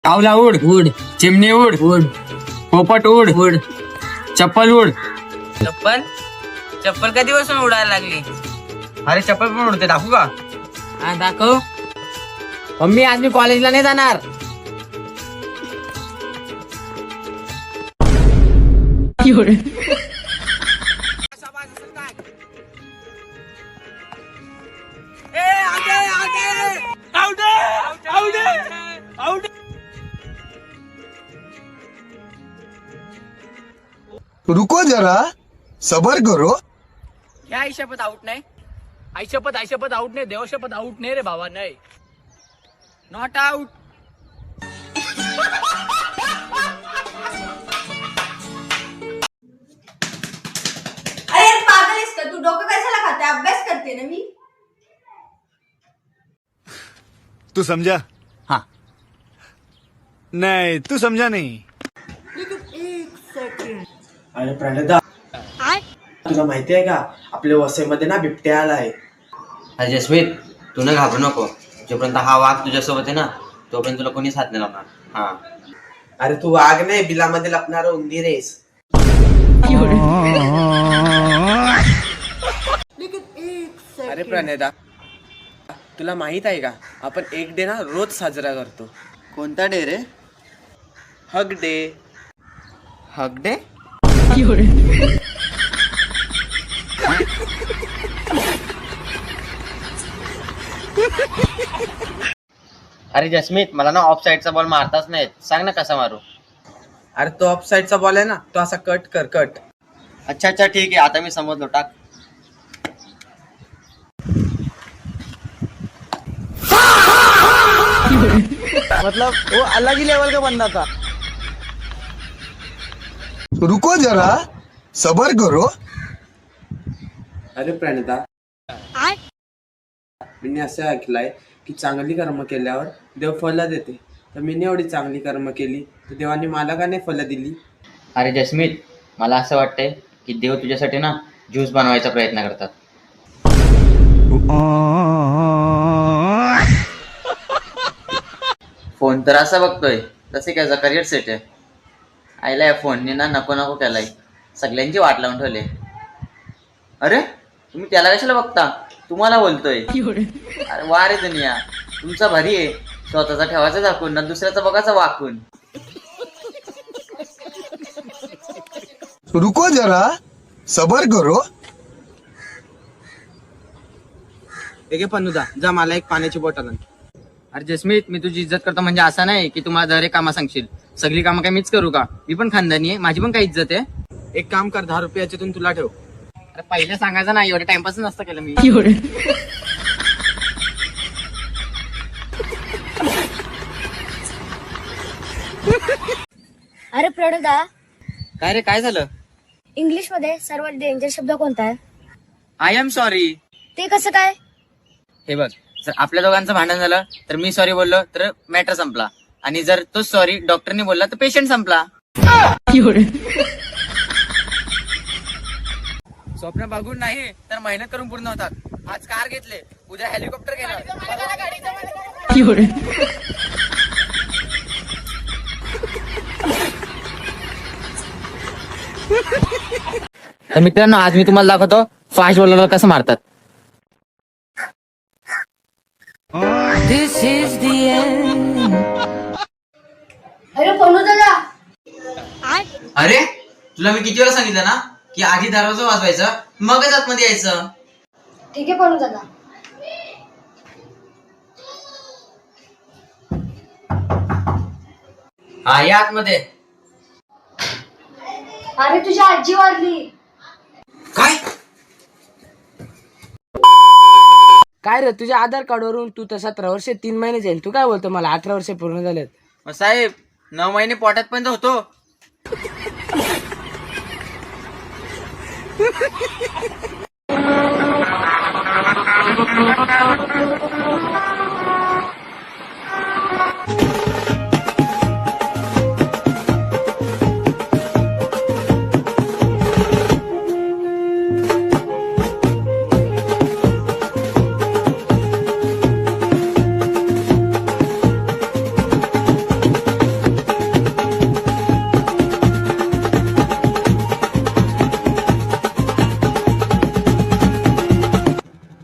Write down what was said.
कावला उड उड चिमणी उड उड पोपट उड उड. चप्पल उड. चप्पल चप्पल कधीपासून उडायला लागली? अरे चप्पल पण उडते, दाखवू का? हा दाखव. मम्मी आज मी कॉलेजला नाही जाणार. रुको जरा सबर करो. या आईशपथ आउट नाही. आईशपथ आउट नाही. देवशपथ आउट नाही रे बाबा, नाही. Not out. अरे पागल आहेस का तू? डोकं कशाला खाते? अभ्यास करते ना मी. तू समझा? हाँ. नहीं, तू समझा नहीं. अरे प्रणिता, तुला माहिती आहे का आपल्या वसईमध्ये ना बिबट्या आलाय. अरे जसमीत, तू न घाबरू नको. जोपर्यंत हा वाघ तुझ्यासोबत आहे ना, तोपर्यंत तुला कोणीच हात नाही लावणार. हा. अरे तू वाघ नाही, बिलामध्ये लपणार उंदीर आहेस. अरे प्रणिता, तुला माहित आहे का आपण एक डे ना रोज साजरा करतो. कोणता डे रे? Hug day. Hug day? अरे जसमीत, मला ना ऑफ साईडचा बॉल मारताच नाही. सांग ना कसा मारू? अरे तो ऑफ साइडचा बॉल आहे ना, तो असा कट कर. कट. अच्छा ठीक आहे, आता मी समजलो. टाक. मतलब वो अलग ही लेवल का बंदा था. रुको जरा सबर करो. अरे प्रणिता, मी असं ऐकलंय की चांगली कर्म केल्यावर देव फल देते. तर मी एवढी चांगली कर्म केली तर देवाने मला का नाही फल दिली? अरे जसमीत, मला असं वाटतंय की देव तुझ्यासाठी ना ज्यूस बनवायचा प्रयत्न करतात. फोन तर असा बघतोय तसे काय करिअर सेट आहे. आईला या फोनने ना नको नको केलाय. सगळ्यांची वाट लावून ठेवले. अरे तुम्ही त्याला कशाला बघता? तुम्हाला बोलतोय. अरे वा रे दुनिया, तुमचा भारी आहे. स्वतःचा ठेवायचा झाकून ना दुसऱ्याचा बघायचा वाकून. रुको जरा सबर करो. एक पन्नुदा जा, मला एक पाण्याची बॉटल आण. अरे जसमीत, मी तुझी इज्जत करतो म्हणजे असं नाही की तुम्हाला दर एक कामा सांगशील. सगळी कामं काय मीच करू का? मी पण खानदानी आहे, माझी पण काही इज्जत आहे. एक काम कर, 10 रुपये याच्यातून तुला ठेव. अरे पहिले सांगायचं नाही, एवढे टाइमपास नसतं केलं मी. अरे प्रणिता, काय रे, काय झालं? इंग्लिश मध्ये सर्वात डेंजर शब्द कोणता आहे? I am sorry. ते कसं काय? हे बघ, जर आपल्या दोघांचं भांडण झालं तर मी सॉरी बोललो तर मॅटर संपला. आणि जर तो सॉरी डॉक्टरने बोलला तर पेशंट संपला. स्वप्न बघून नाही तर मेहनत करून पूर्ण होतात. आज कार घेतले, उद्या हेलिकॉप्टर घेणार. तर मित्रांनो, आज मी तुम्हाला दाखवतो फास्ट बॉलरला कसं मारतात. अरे पन्नू दादा, अरे तुला मी किती वेळा सांगितलं ना की आधी दरवाजा वाजवायचा मगच आतमध्ये यायचं. ठीक आहे पन्नू दादा. हा या आतमध्ये. अरे तुझी आजी वारली. काय? काय रे, तुझ्या आधार कार्डवरून तू तर 17 वर्ष 3 महिने जाईल. तू काय बोलतो? मला 18 वर्ष पूर्ण झालेत. साहेब 9 महिने पोटात पण होतो.